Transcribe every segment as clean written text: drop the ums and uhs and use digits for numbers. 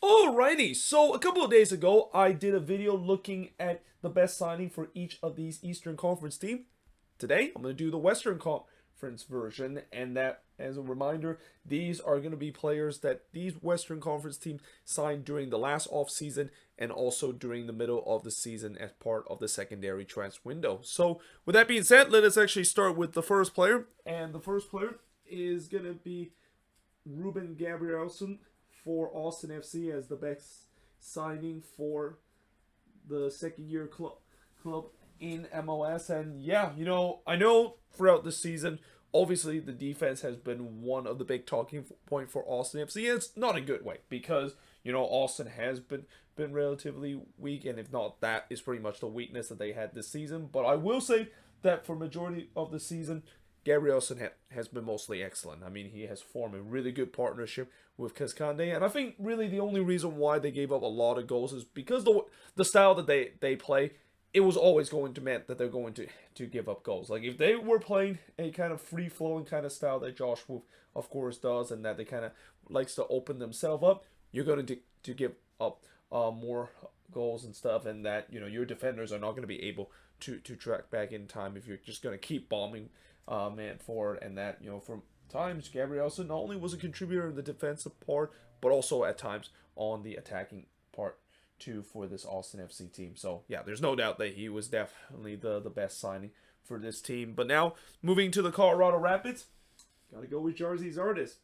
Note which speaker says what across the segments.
Speaker 1: Alrighty, so a couple of days ago, I did a video looking at the best signing for each of these Eastern Conference teams. Today, I'm going to do the Western Conference version, and that, as a reminder, these are going to be players that these Western Conference teams signed during the last offseason and also during the middle of the season as part of the secondary transfer window. So, with that being said, let us actually start with the first player, and the first player is going to be Ruben Gabrielson for Austin FC as the best signing for the second year club in MLS. And yeah, I know throughout the season, obviously the defense has been one of the big talking point for Austin FC. And it's not a good way because Austin has been relatively weak, and if not, that is pretty much the weakness that they had this season. But I will say that for majority of the season, Gabrielson has been mostly excellent. I mean, he has formed a really good partnership with Cascande, and I think really the only reason why they gave up a lot of goals is because the style that they play, it was always going to mean that they're going to give up goals. Like if they were playing a kind of free-flowing kind of style that Josh Wolf, of course, does, and that they kind of likes to open themselves up, you're going to give up more goals and stuff, and that your defenders are not going to be able to track back in time if you're just going to keep bombing man forward. And that from times Gabrielson not only was a contributor in the defensive part, but also at times on the attacking part too for this Austin FC team. So yeah, there's no doubt that he was definitely the best signing for this team. But now moving to the Colorado Rapids, gotta go with Jersey Zardes.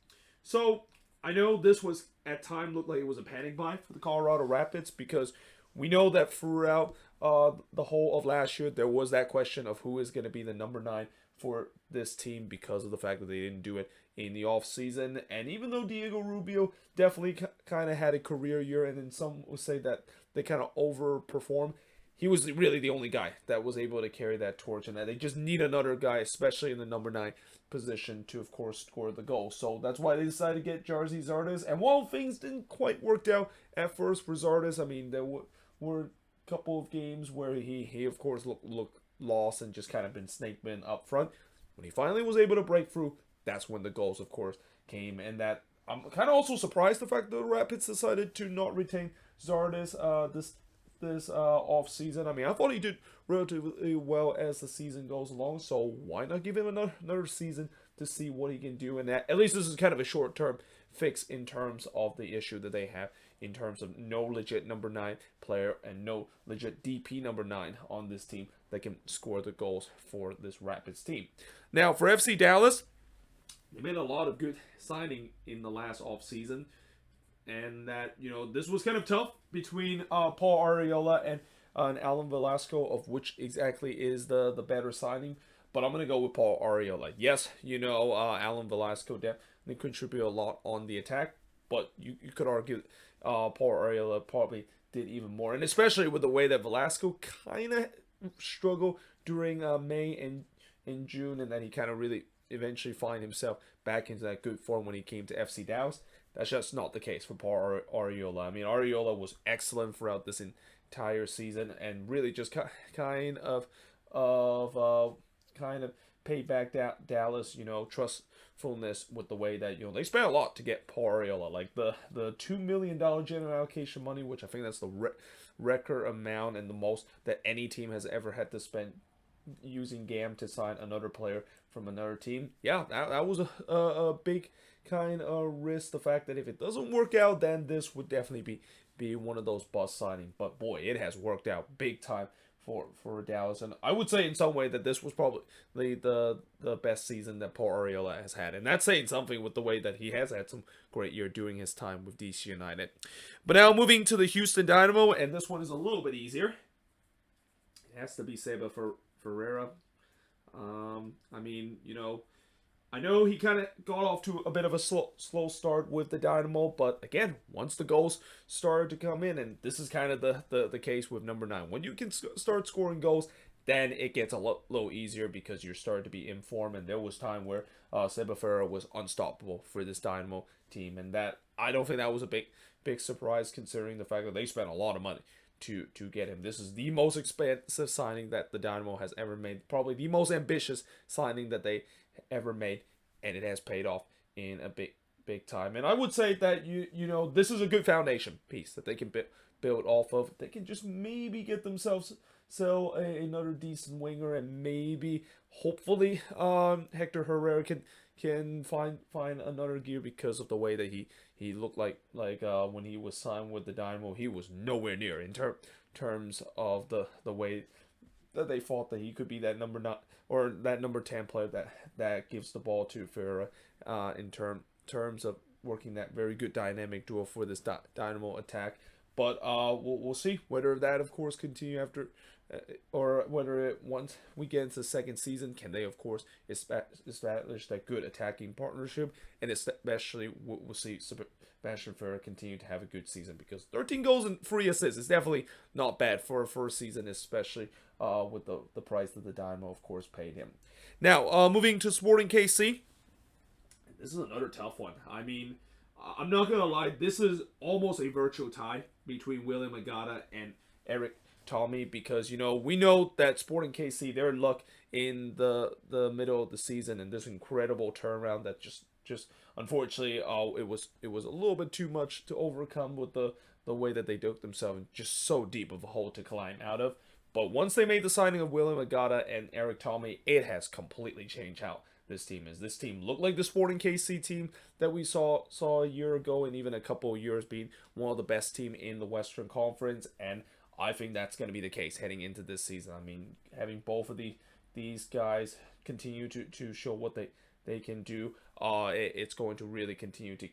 Speaker 1: So I know this was at time looked like it was a panic buy for the Colorado Rapids because we know that throughout the whole of last year there was that question of who is going to be the number 9 for this team because of the fact that they didn't do it in the offseason. And even though Diego Rubio definitely kind of had a career year, and then some would say that they kind of overperformed, he was really the only guy that was able to carry that torch, and that they just need another guy, especially in the number 9 position, to of course score the goal. So that's why they decided to get Jersey Zardes. And while things didn't quite work out at first for Zardes, I mean, there were a couple of games where he of course looked lost and just kind of been snake bitten up front. When he finally was able to break through, that's when the goals of course came. And that I'm kind of also surprised the fact that the Rapids decided to not retain Zardes this off season. I mean, I thought he did relatively well as the season goes along, so why not give him another season to see what he can do? And that at least this is kind of a short-term fix in terms of the issue that they have in terms of no legit number 9 player and no legit DP number 9 on this team that can score the goals for this Rapids team. Now, for FC Dallas, they made a lot of good signing in the last offseason, and that this was kind of tough between Paul Arriola and Alan Velasco of which exactly is the better signing. But I'm going to go with Paul Arriola. Yes, Alan Velasco definitely contributed a lot on the attack, but you could argue Paul Arriola probably did even more. And especially with the way that Velasco kind of struggled during May and June, and then he kind of really eventually find himself back into that good form when he came to FC Dallas. That's just not the case for Paul Arriola. I mean, Arriola was excellent throughout this entire season and really just kind of paid back Dallas, trustfulness with the way that they spent a lot to get Paul Arriola, like the $2 million general allocation money, which I think that's the record amount and the most that any team has ever had to spend using GAM to sign another player from another team. Yeah, that was a big kind of risk. The fact that if it doesn't work out, then this would definitely be one of those bust signings. But boy, it has worked out big time for Dallas, and I would say in some way that this was probably the best season that Paul Arriola has had, and that's saying something with the way that he has had some great year during his time with DC United. But now moving to the Houston Dynamo, and this one is a little bit easier. It has to be Seba Ferreira. I mean, I know he kind of got off to a bit of a slow start with the Dynamo, but again, once the goals started to come in, and this is kind of the case with number 9, when you can start scoring goals, then it gets a little easier because you're starting to be in form. And there was time where Seba Ferreira was unstoppable for this Dynamo team, and that I don't think that was a big surprise considering the fact that they spent a lot of money to get him. This is the most expensive signing that the Dynamo has ever made, probably the most ambitious signing that they ever made, and it has paid off in a big time. And I would say that you know this is a good foundation piece that they can build off of. They can just maybe get themselves another decent winger, and maybe hopefully Hector Herrera can find another gear, because of the way that he looked like when he was signed with the Dynamo. He was nowhere near in terms of the way that they thought that he could be that number 9 or that number 10 player that gives the ball to Ferreira in terms of working that very good dynamic duo for this Dynamo attack. But we'll see whether that, of course, continue after, or whether once we get into the second season, can they, of course, establish that good attacking partnership, and especially we'll see Sebastian Ferrer continue to have a good season, because 13 goals and 3 assists is definitely not bad for a first season, especially with the price that the Dynamo, of course, paid him. Now, moving to Sporting KC. This is another tough one. I mean, I'm not going to lie, this is almost a virtual tie between William Agata and Eric Tommy, because, you know, we know that Sporting KC, they're in luck in the middle of the season, and this incredible turnaround that just unfortunately, it was a little bit too much to overcome with the way that they dug themselves just so deep of a hole to climb out of. But once they made the signing of William Agata and Eric Tommy, it has completely changed how this team is. This team looked like the Sporting KC team that we saw a year ago, and even a couple of years being one of the best team in the Western Conference, and I think that's going to be the case heading into this season. I mean, having both of these guys continue to show what they can do, it's going to really continue to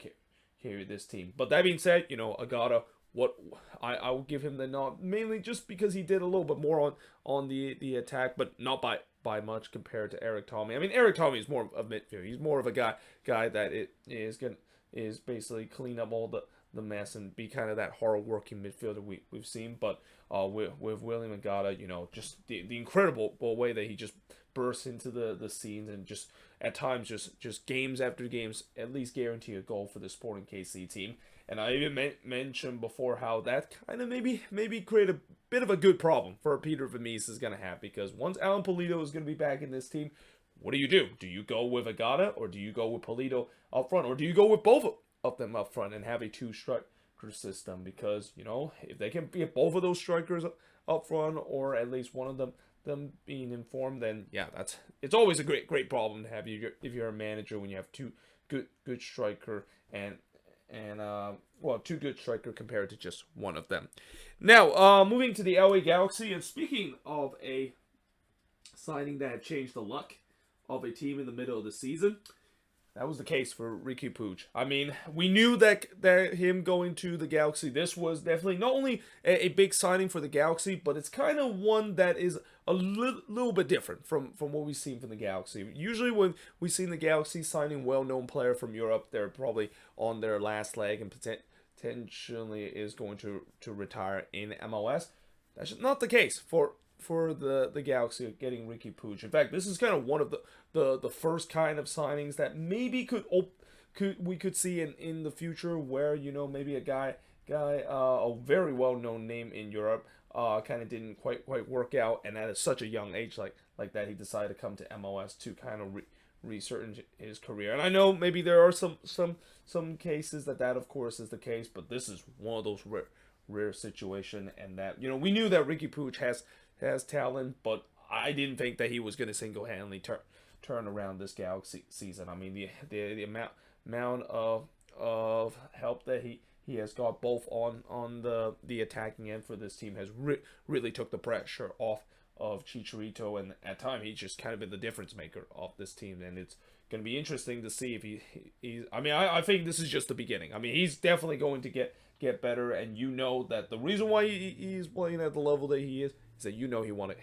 Speaker 1: carry this team. But that being said, you know, Agata, what I will give him the nod, mainly just because he did a little bit more on the attack, but not by much compared to Eric Tommy. I mean, Eric Tommy is more of a midfielder. He's more of a guy that is basically clean up all the mess and be kind of that hard working midfielder we've seen. But with William Agata, you know, just the incredible way that he just bursts into the scenes, and just at times just games after games at least guarantee a goal for the Sporting KC team. And I even mentioned before how that kind of maybe create a bit of a good problem for Peter Vermees is going to have, because once Alan Pulido is going to be back in this team, what do you do? Do you go with Agata, or do you go with Pulido up front, or do you go with both of them up front and have a 2-striker system? Because, you know, if they can get both of those strikers up front, or at least one of them being informed, then yeah, it's always a great problem to have if you're a manager, when you have two good striker and two good striker compared to just one of them. Now, moving to the LA Galaxy, and speaking of a signing that had changed the luck of a team in the middle of the season, that was the case for Riqui Puig. I mean, we knew that him going to the Galaxy, this was definitely not only a big signing for the Galaxy, but it's kind of one that is a little bit different from what we've seen from the Galaxy. Usually when we've seen the Galaxy signing well-known player from Europe, they're probably on their last leg and potentially is going to retire in MLS. That's not the case for the Galaxy getting Riqui Puig. In fact, this is kind of one of the first kind of signings that maybe we could see in the future, where, you know, maybe a guy a very well-known name in Europe kind of didn't quite work out, and at such a young age like that, he decided to come to MLS to kind of resurge his career. And I know maybe there are some cases that of course is the case, but this is one of those rare situation, and that, you know, we knew that Riqui Puig has talent, but I didn't think that he was going to single-handedly turn around this Galaxy season. I mean, the amount of help that he has got both on the attacking end for this team has really took the pressure off of Chicharito, and at times he's just kind of been the difference maker of this team. And it's going to be interesting to see if he's. I mean, I think this is just the beginning. I mean, he's definitely going to get better, and you know that the reason why he's playing at the level that he is that, you know, he want to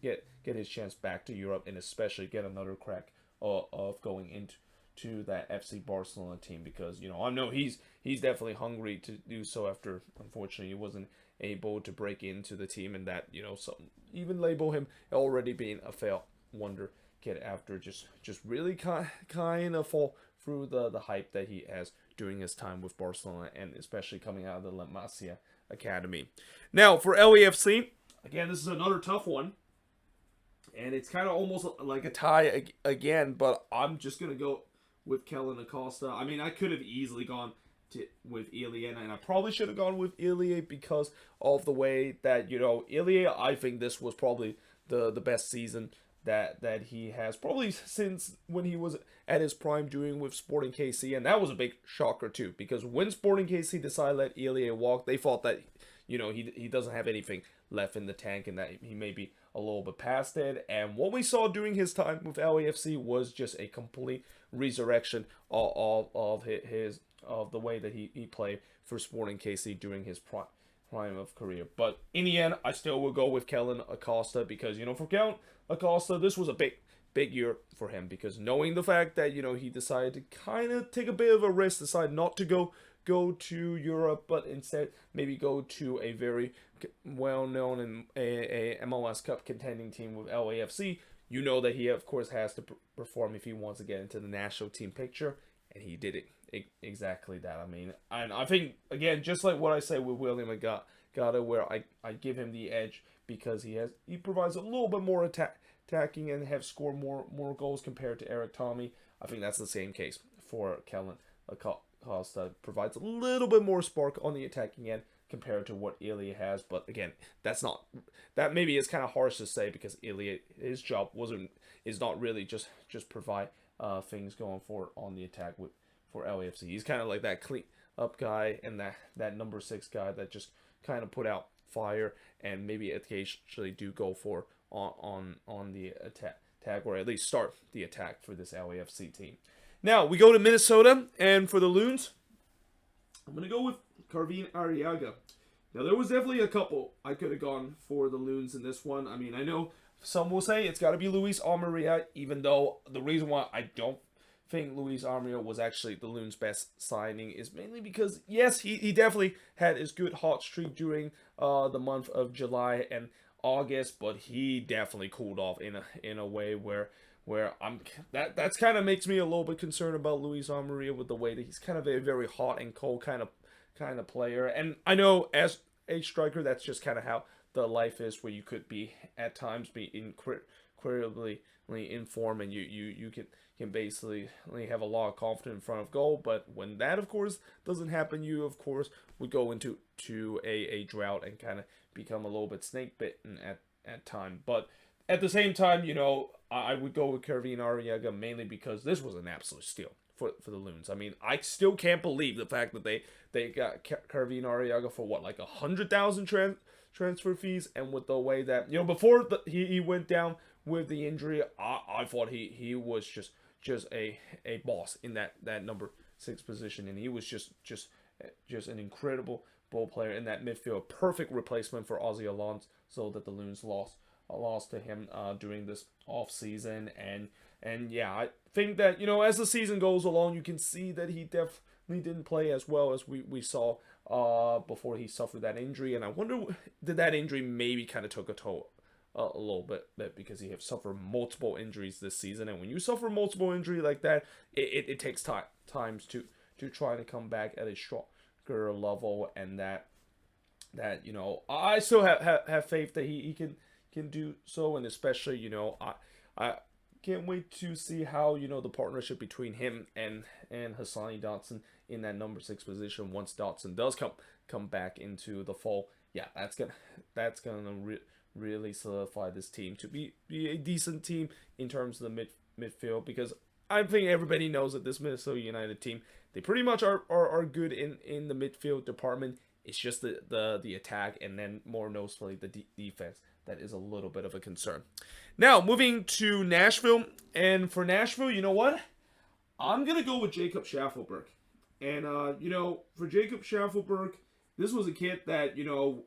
Speaker 1: get his chance back to Europe, and especially get another crack of going into that FC Barcelona team, because, you know, I know he's definitely hungry to do so after, unfortunately, he wasn't able to break into the team, and that, you know, some even label him already being a failed wonder kid after just really kind of fall through the hype that he has during his time with Barcelona, and especially coming out of the La Masia Academy. Now, for LAFC, again, this is another tough one, and it's kind of almost like a tie again, but I'm just going to go with Kellen Acosta. I mean, I could have easily gone with Ilya, and I probably should have gone with Ilya because of the way that, Ilya, I think this was probably the best season that he has probably since when he was at his prime doing with Sporting KC, and that was a big shocker too, because when Sporting KC decided to let Ilya walk, they thought that he doesn't have anything left in the tank and that he may be a little bit past it. And what we saw during his time with LAFC was just a complete resurrection of his of the way that he played for Sporting KC during his prime of career. But in the end, I still will go with Kellen Acosta because, for Kellen Acosta, this was a big year for him, because knowing the fact that, he decided to kind of take a bit of a risk, decide not to go to Europe, but instead maybe go to a very well-known and a MLS Cup contending team with LAFC. You know that he, of course, has to perform if he wants to get into the national team picture, and he did it exactly that. I mean, and I think, again, just like what I say with William Agata, where I give him the edge because he provides a little bit more attacking and have scored more goals compared to Eric Tommy. I think that's the same case for Kellen Acosta. Provides a little bit more spark on the attacking end compared to what Ilya has. But again, that maybe is kind of harsh to say, because Ilya, his job is not really just provide things going forward on the attack for LAFC. He's kind of like that clean up guy and that number 6 guy that just kind of put out fire and maybe occasionally do go for on the attack, or at least start the attack for this LAFC team. Now we go to Minnesota, and for the Loons, I'm gonna go with Carvin Arriaga. Now there was definitely a couple I could have gone for the Loons in this one. I mean, I know some will say it's got to be Luis Almeria, even though the reason why I don't think Luis Almeria was actually the Loons' best signing is mainly because, yes, he definitely had his good hot streak during the month of July and August, but he definitely cooled off in a way where that's kind of makes me a little bit concerned about Luis Almeria, with the way that he's kind of a very hot and cold kind of player. And I know as a striker, that's just kind of how the life is, where you could be at times be incredibly in form, and you can basically have a lot of confidence in front of goal. But when that, of course, doesn't happen, you, of course, would go into a drought and kind of become a little bit snake bitten at time. But at the same time, I would go with Carvin Arriaga mainly because this was an absolute steal for the Loons. I mean, I still can't believe the fact that they got Carvin Arriaga for what, like 100,000 transfer fees, and with the way that, before he went down with the injury, I thought he was just a boss in that number 6 position, and he was just an incredible ball player in that midfield, perfect replacement for Ozzy Alonso that the Loons lost to him during this off season. And yeah, I think that, as the season goes along, you can see that he definitely didn't play as well as we saw before he suffered that injury. And I wonder, did that injury maybe kind of took a toll a little bit, because he have suffered multiple injuries this season, and when you suffer multiple injury like that, it takes times to try to come back at a stronger level. And that I still have faith that he can do so. And especially, I can't wait to see how, the partnership between him and Hassani Dotson in that number 6 position, once Dotson does come back into the fold. Yeah, that's gonna really solidify this team to be a decent team in terms of the midfield, because I think everybody knows that this Minnesota United team, they pretty much are good in the midfield department. It's just the attack, and then more noticeably the defense, that is a little bit of a concern. Now, moving to Nashville. And for Nashville, you know what? I'm going to go with Jacob Schaffelberg. And, for Jacob Schaffelberg, this was a kid that,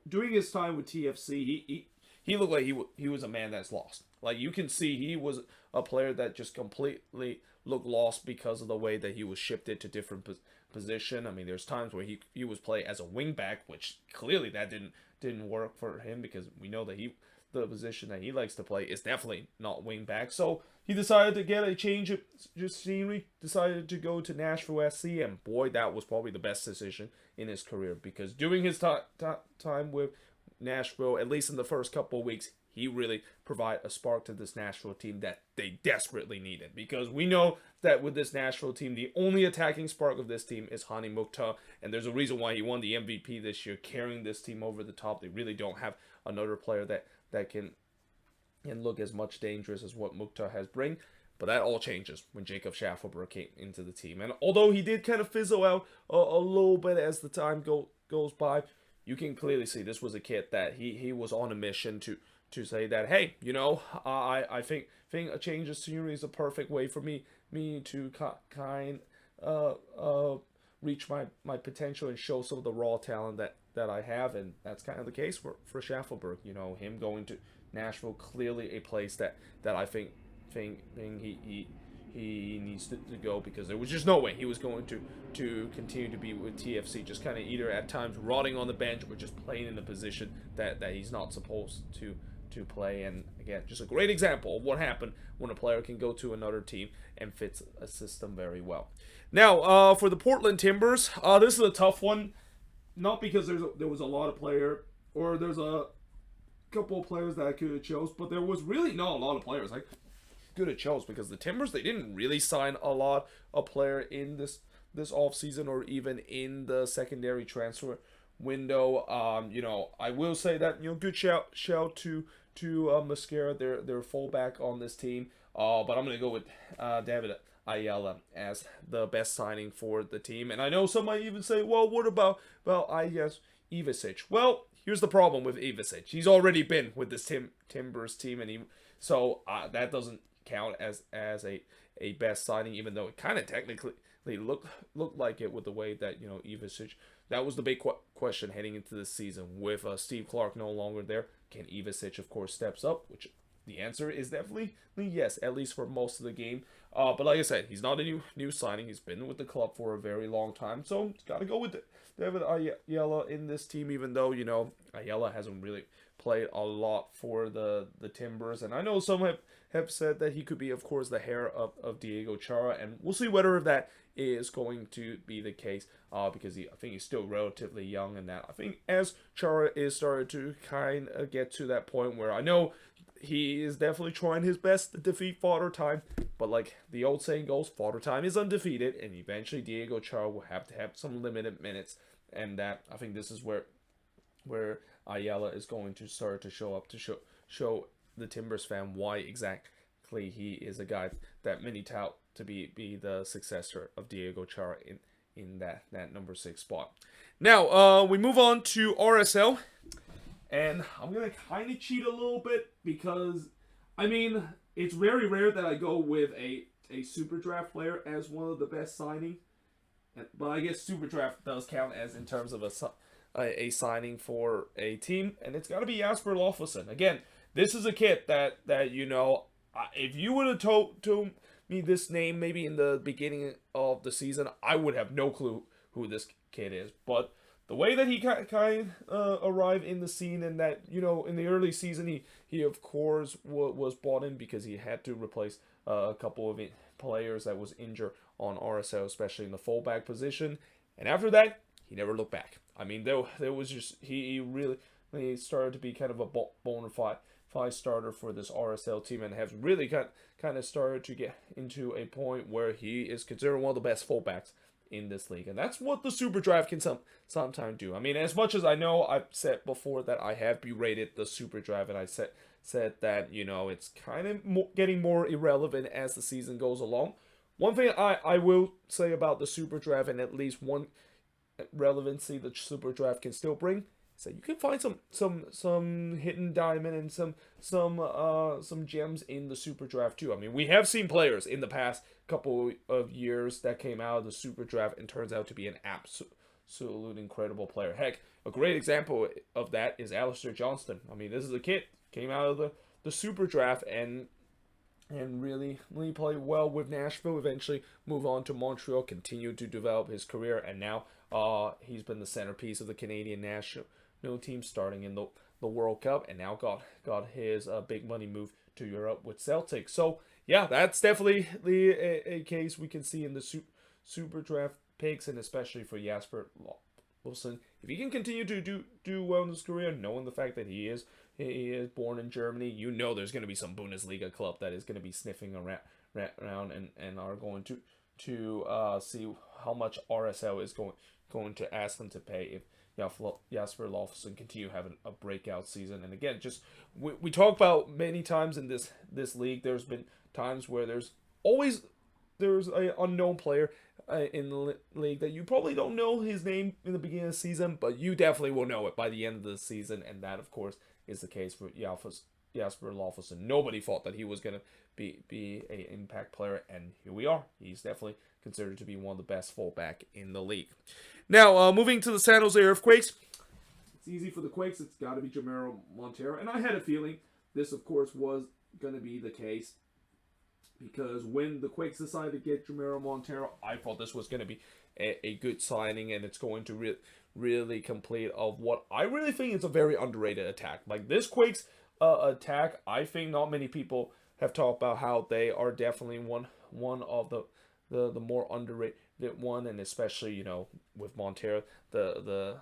Speaker 1: during his time with TFC, he looked like he was a man that's lost. Like, you can see he was a player that just completely looked lost because of the way that he was shifted to different position. I mean, there's times where he was playing as a wing back, which clearly that didn't work for him, because we know that the position that he likes to play is definitely not wing back. So he decided to get a change of just scenery, decided to go to Nashville SC, and boy, that was probably the best decision in his career, because during his time with Nashville, at least in the first couple of weeks, he really provide a spark to this Nashville team that they desperately needed. Because we know that with this Nashville team, the only attacking spark of this team is Hani Mukhtar, and there's a reason why he won the MVP this year, carrying this team over the top. They really don't have another player that can look as much dangerous as what Mukhtar has bring. But that all changes when Jacob Schaffelberg came into the team. And although he did kind of fizzle out a little bit as the time goes by, you can clearly see this was a kid that he was on a mission to say that, hey, I think a change of scenery is a perfect way for me to reach my potential and show some of the raw talent that I have. And that's kind of the case for Schaffelberg. Him going to Nashville, clearly a place that I think he needs to go, because there was just no way he was going to continue to be with TFC, just kind of either at times rotting on the bench or just playing in a position that he's not supposed to play. And again, just a great example of what happened when a player can go to another team and fits a system very well. Now, for the Portland Timbers, this is a tough one, not because there was a lot of player, or there's a couple of players that I could have chose, but there was really not a lot of players I could have chose, because the Timbers, they didn't really sign a lot of player in this offseason or even in the secondary transfer window. I will say that, good shout to Mascara, their fullback on this team. But I'm gonna go with David Ayala as the best signing for the team. And I know some might even say, well, what about Ivicic? Well, here's the problem with Ivicic. He's already been with this Timbers team, and so that doesn't count as a best signing, even though it kind of technically looked like it with the way that Ivicic. That was the big question heading into this season with Steve Clark no longer there. Can Ivicic, of course, steps up? Which the answer is definitely yes, at least for most of the game. But like I said, he's not a new signing. He's been with the club for a very long time, so it's got to go with David Ayala in this team, even though Ayala hasn't really played a lot for the Timbers. And I know some have said that he could be, of course, the heir of Diego Chara, and we'll see whether that is going to be the case, because I think he's still relatively young, and that I think as Chara is starting to kind of get to that point where I know he is definitely trying his best to defeat Father Time, but like the old saying goes, Father Time is undefeated, and eventually Diego Chara will have to have some limited minutes, and that I think this is where Ayala is going to start to show up to show the Timbers fan why exactly he is a guy that many tout to be the successor of Diego Chara in that number 6 spot. Now, we move on to RSL, and I'm going to kind of cheat a little bit because, it's very rare that I go with a super draft player as one of the best signing, but I guess super draft does count as in terms of a signing for a team, and it's got to be Jasper Loffelson. Again, this is a kid that if you would have told me this name maybe in the beginning of the season, I would have no clue who this kid is. But the way that he kind of arrived in the scene, and that in the early season he of course was brought in because he had to replace a couple of players that was injured on RSL, especially in the fullback position. And after that, he never looked back. There was just he really started to be kind of a bona fide starter for this RSL team, and has really kind of started to get into a point where he is considered one of the best fullbacks in this league. And that's what the super draft can sometimes do. As much as I know I've said before that I have berated the super draft, and I said that it's kind of getting more irrelevant as the season goes along. One thing I will say about the super draft, and at least one relevancy the super draft can still bring, so you can find some hidden diamond and some gems in the super draft too. We have seen players in the past couple of years that came out of the super draft and turns out to be an absolute incredible player. Heck, a great example of that is Alistair Johnston. This is a kid came out of the super draft and really played well with Nashville. Eventually moved on to Montreal, continued to develop his career, and now he's been the centerpiece of the Canadian national team, starting in the World Cup, and now got his big money move to Europe with Celtic. So yeah, that's definitely a case we can see in the super draft picks, and especially for Jasper Loffelson, if he can continue to do well in his career, knowing the fact that he is born in Germany, you know there's going to be some Bundesliga club that is going to be sniffing around and are going to see how much RSL is going to ask them to pay if Jasper Loffelson continue having a breakout season. And again, just we talk about many times in this league, there's been times where there's an unknown player in the league that you probably don't know his name in the beginning of the season, but you definitely will know it by the end of the season, and that, of course, is the case for Jasper Loffelson. Nobody thought that he was going to be an impact player, and here we are. He's definitely considered to be one of the best fullback in the league. Now, moving to the San Jose Earthquakes. It's easy for the Quakes. It's got to be Jamiro Montero, and I had a feeling this, of course, was going to be the case. Because when the Quakes decided to get Jamiro Montero, I thought this was going to be a good signing, and it's going to really complete of what I really think is a very underrated attack. Like this Quakes attack, I think not many people have talked about how they are definitely one of the more underrated one, and especially with Montero, the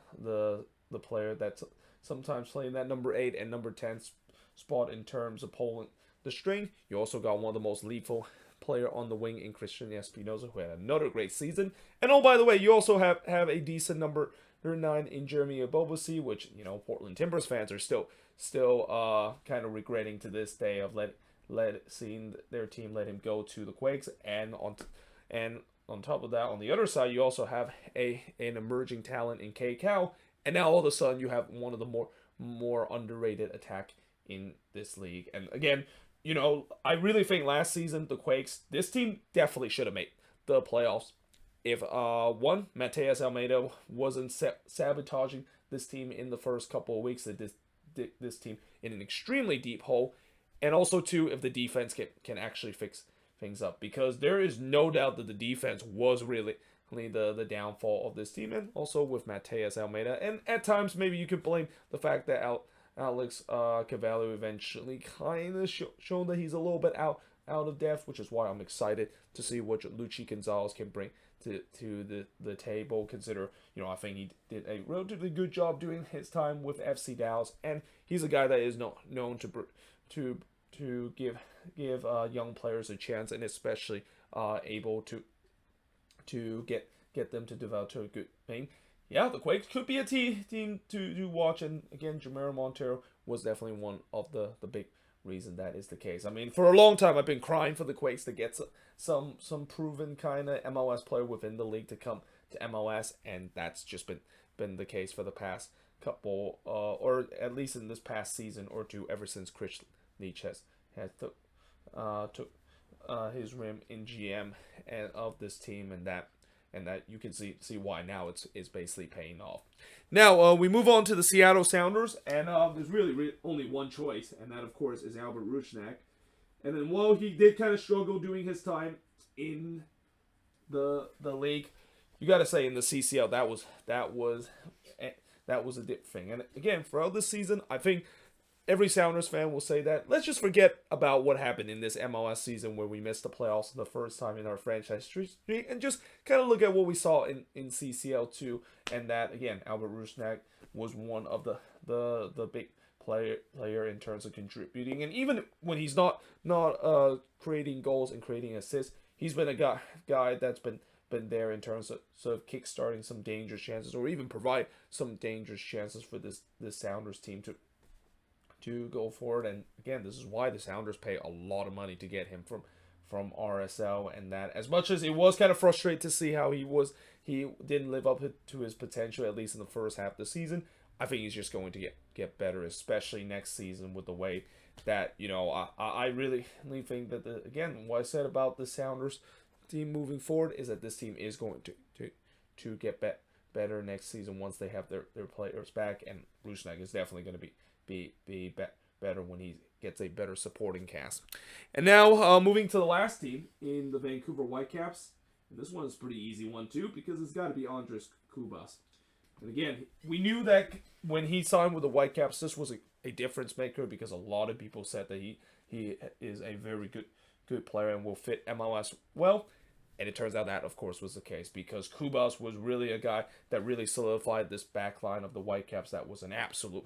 Speaker 1: player that's sometimes playing that number 8 and number 10 spot in terms of pulling the string. You also got one of the most lethal player on the wing in Christian Espinoza, who had another great season. And oh, by the way, you also have a decent number 9 in Jeremy Ebobisse, which Portland Timbers fans are still kind of regretting to this day of seeing their team let him go to the Quakes. And on top of that, on the other side, you also have an emerging talent in K Cal, and now all of a sudden you have one of the more underrated attack in this league. And again, I really think last season, the Quakes, this team definitely should have made the playoffs. If, Mateus Almeida wasn't sabotaging this team in the first couple of weeks, that this team in an extremely deep hole. And also, two, if the defense can actually fix things up. Because there is no doubt that the defense was really the downfall of this team. And also with Mateus Almeida. And at times, maybe you could blame the fact that Alex Cavallo eventually kind of shown that he's a little bit out of depth, which is why I'm excited to see what Luchi Gonzalez can bring to the table. Consider, I think he did a relatively good job doing his time with FC Dallas, and he's a guy that is known to give young players a chance, and especially able to get them to develop to a good thing. Yeah, the Quakes could be a team to watch, and again, Jamiro Montero was definitely one of the big reason that is the case. I mean, for a long time, I've been crying for the Quakes to get some proven kind of MLS player within the league to come to MLS, and that's just been the case for the past couple, or at least in this past season or two, ever since Chris Leach has took his rim in GM and of this team, and that you can see why now it's basically paying off. Now, we move on to the Seattle Sounders, and there's really only one choice, and that, of course, is Albert Rusnak. And then, while he did kind of struggle doing his time in the league, you got to say in the CCL, that was a dip thing. And again, throughout this season, I think every Sounders fan will say that let's just forget about what happened in this MLS season where we missed the playoffs for the first time in our franchise history, and just kind of look at what we saw in CCL2, and that, again, Albert Rusnak was one of the big player in terms of contributing. And even when he's not creating goals and creating assists, he's been a guy that's been there in terms of sort of kickstarting some dangerous chances, or even provide some dangerous chances for this Sounders team to go forward. And again, this is why the Sounders pay a lot of money to get him from RSL, and that as much as it was kind of frustrating to see how he didn't live up to his potential, at least in the first half of the season, I think he's just going to get better, especially next season, with the way that, I really think that, again, what I said about the Sounders team moving forward is that this team is going to get better next season once they have their players back, and Rusnak is definitely going to be better when he gets a better supporting cast. And now, moving to the last team in the Vancouver Whitecaps, and this one is a pretty easy one too, because it's got to be Andres Cubas. And again, we knew that when he signed with the Whitecaps, this was a difference maker, because a lot of people said that he is a very good player and will fit MLS well. And it turns out that, of course, was the case because Kubas was really a guy that really solidified this back line of the Whitecaps that was an absolute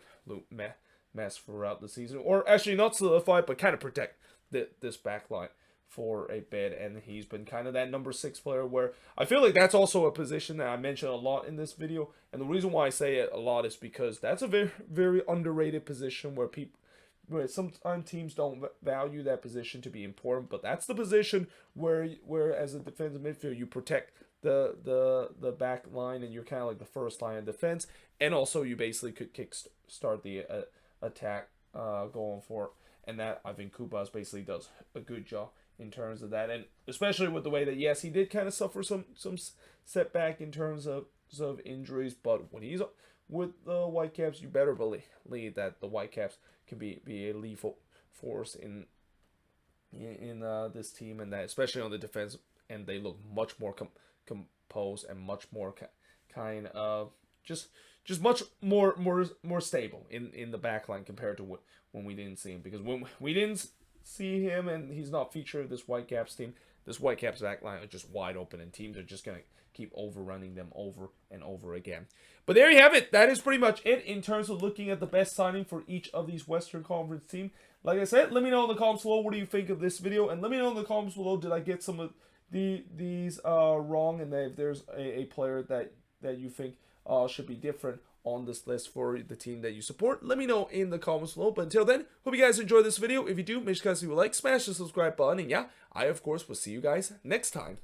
Speaker 1: mess throughout the season. Or actually not solidified, but kind of protect this back line for a bit. And he's been kind of that number 6 player where I feel like that's also a position that I mentioned a lot in this video. And the reason why I say it a lot is because that's a very, very underrated position where sometimes teams don't value that position to be important, but that's the position where as a defensive midfield you protect the back line and you're kind of like the first line of defense, and also you basically could start the attack going for it. And that I think Kubas basically does a good job in terms of that, and especially with the way that yes he did kind of suffer some setback in terms of injuries, but when he's with the Whitecaps, you better believe that the Whitecaps can be a lethal force in this team, and that especially on the defense, and they look much more composed and much more kind of just much more stable in the back line compared to when we didn't see him, because when we didn't see him and he's not featured of this Whitecaps team, this Whitecaps back line are just wide open and teams are just gonna keep overrunning them over and over again. But there you have it. That is pretty much it in terms of looking at the best signing for each of these Western Conference teams. Like I said, let me know in the comments below what do you think of this video, and let me know in the comments below did I get some of these wrong, and if there's a player that you think should be different on this list for the team that you support. Let me know in the comments below. But until then, hope you guys enjoyed this video. If you do, make sure you guys leave a like, smash the subscribe button, and yeah, I of course will see you guys next time.